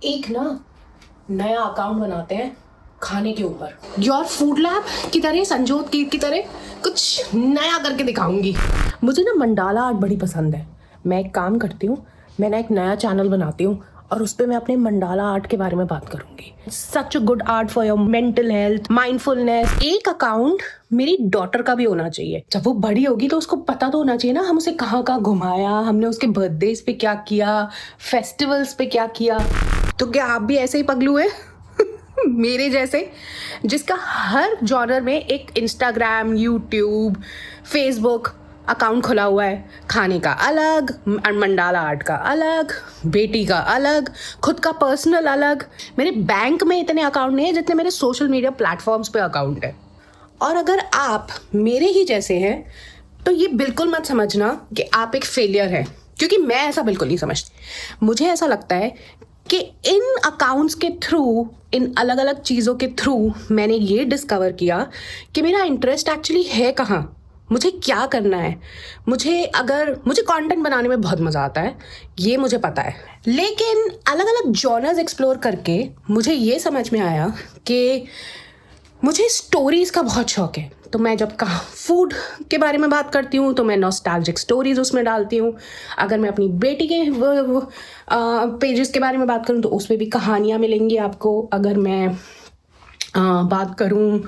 एक ना नया अकाउंट बनाते हैं खाने के ऊपर। योर फूड लैब की तरह, संजोत की तरह कुछ नया करके दिखाऊंगी। मुझे ना मंडाला आर्ट बड़ी पसंद है। मैं एक काम करती हूँ, मैं ना एक नया चैनल बनाती हूँ और उस पर मैं अपने मंडाला आर्ट के बारे में बात करूंगी। Such a good art for your mental health, mindfulness. एक अकाउंट मेरी डॉटर का भी होना चाहिए। जब वो बड़ी होगी तो उसको पता तो होना चाहिए ना, हम उसे कहाँ कहाँ घुमाया, हमने उसके बर्थडेज पे क्या किया, फेस्टिवल्स पे क्या किया। तो क्या आप भी ऐसे ही पगलू है मेरे जैसे, जिसका हर जॉनर में एक इंस्टाग्राम, यूट्यूब, फेसबुक अकाउंट खुला हुआ है। खाने का अलग, मंडाला आर्ट का अलग, बेटी का अलग, खुद का पर्सनल अलग। मेरे बैंक में इतने अकाउंट नहीं है जितने मेरे सोशल मीडिया प्लेटफॉर्म्स पे अकाउंट है। और अगर आप मेरे ही जैसे हैं तो ये बिल्कुल मत समझना कि आप एक फेलियर हैं, क्योंकि मैं ऐसा बिल्कुल नहीं समझती। मुझे ऐसा लगता है कि इन अकाउंट्स के थ्रू, इन अलग अलग चीज़ों के थ्रू मैंने ये डिस्कवर किया कि मेरा इंटरेस्ट एक्चुअली है कहाँ, मुझे क्या करना है। मुझे कंटेंट बनाने में बहुत मज़ा आता है, ये मुझे पता है। लेकिन अलग अलग जॉनर्स एक्सप्लोर करके मुझे ये समझ में आया कि मुझे स्टोरीज़ का बहुत शौक है। तो मैं जब फूड के बारे में बात करती हूँ तो मैं नॉस्टैल्जिक स्टोरीज उसमें डालती हूँ। अगर मैं अपनी बेटी के पेजेस के बारे में बात करूँ तो उसमें भी कहानियाँ मिलेंगी आपको। अगर मैं बात करूँ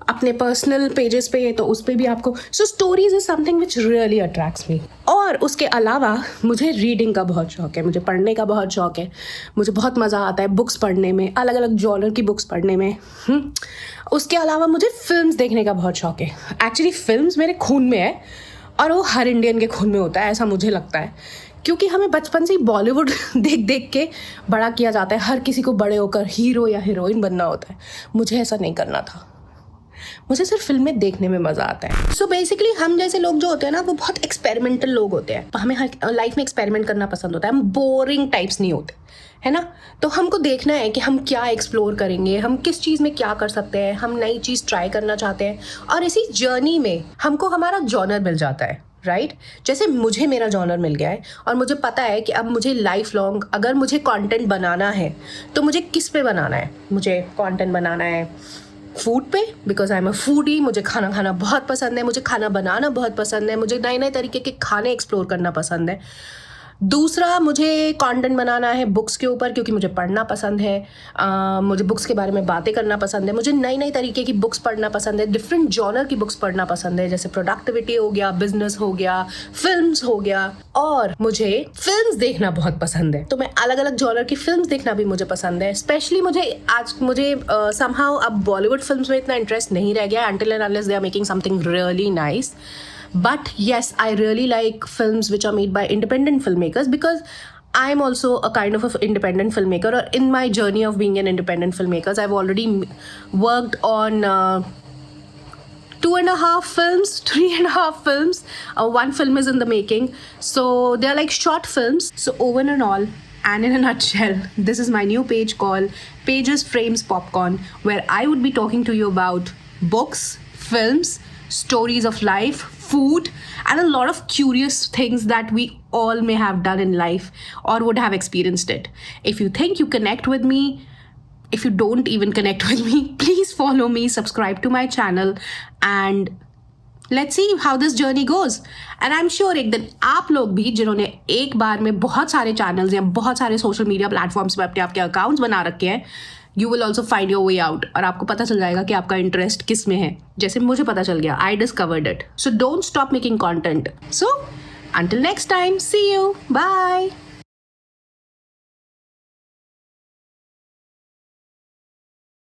अपने पर्सनल पेजेस पे तो उस पर भी आपको। So stories is something which really attracts me. और उसके अलावा मुझे रीडिंग का बहुत शौक है, मुझे पढ़ने का बहुत शौक है। मुझे बहुत मज़ा आता है बुक्स पढ़ने में, अलग अलग जॉनर की बुक्स पढ़ने में। उसके अलावा मुझे फिल्म्स देखने का बहुत शौक है। एक्चुअली फिल्म्स मेरे खून में है और वो हर इंडियन के खून में होता है, ऐसा मुझे लगता है। क्योंकि हमें बचपन से ही बॉलीवुड देख देख के बड़ा किया जाता है। हर किसी को बड़े होकर हीरो या हीरोइन बनना होता है। मुझे ऐसा नहीं करना था, मुझे सिर्फ फिल्में देखने में मज़ा आता है। सो बेसिकली हम जैसे लोग जो होते हैं ना, वो बहुत एक्सपेरिमेंटल लोग होते हैं। हमें लाइफ में एक्सपेरिमेंट करना पसंद होता है। हम बोरिंग टाइप्स नहीं होते, है ना। तो हमको देखना है कि हम क्या एक्सप्लोर करेंगे, हम किस चीज़ में क्या कर सकते हैं, हम नई चीज़ ट्राई करना चाहते हैं। और इसी जर्नी में हमको हमारा जॉनर मिल जाता है, राइट। जैसे मुझे मेरा जॉनर मिल गया है और मुझे पता है कि अब मुझे लाइफ लॉन्ग अगर मुझे कंटेंट बनाना है तो मुझे किस पे बनाना है। मुझे कंटेंट बनाना है फूड पे, because I am a foodie. मुझे खाना खाना बहुत पसंद है, मुझे खाना बनाना बहुत पसंद है, मुझे नए नए तरीके के खाने एक्सप्लोर करना पसंद है। दूसरा, मुझे कंटेंट बनाना है बुक्स के ऊपर, क्योंकि मुझे पढ़ना पसंद है। मुझे बुक्स के बारे में बातें करना पसंद है। मुझे नई नई तरीके की बुक्स पढ़ना पसंद है, डिफरेंट जॉनर की बुक्स पढ़ना पसंद है, जैसे प्रोडक्टिविटी हो गया, बिजनेस हो गया, फिल्म्स हो गया। और मुझे फिल्म्स देखना बहुत पसंद है, तो मैं अलग अलग जॉनर की फिल्म्स देखना भी मुझे पसंद है। स्पेशली मुझे समहाउ अब बॉलीवुड फिल्म्स में इतना इंटरेस्ट नहीं रह गया, until and unless they are making something really nice. But yes, I really like films which are made by independent filmmakers, because I'm also a kind of an independent filmmaker. Or in my journey of being an independent filmmaker, I've already worked on 2.5 films, 3.5 films. One film is in the making. So they're like short films. So over and all, and in a nutshell, this is my new page called Pages, Frames, Popcorn, where I would be talking to you about books, films, stories of life, food, and a lot of curious things that we all may have done in life or would have experienced it. If you think you connect with me, if you don't even connect with me, please follow me, subscribe to my channel, and let's see how this journey goes. And I'm sure एक दिन आप लोग भी, जिन्होंने एक बार में बहुत सारे चैनल्स या बहुत सारे सोशल मीडिया प्लेटफॉर्म्स पर अपने आपके अकाउंट्स बना रखे हैं, you will also find your way out. और आपको पता चल जाएगा कि आपका इंटरेस्ट किस में है, जैसे मुझे पता चल गया। I discovered it. So don't stop making content. So until next time, see you, bye.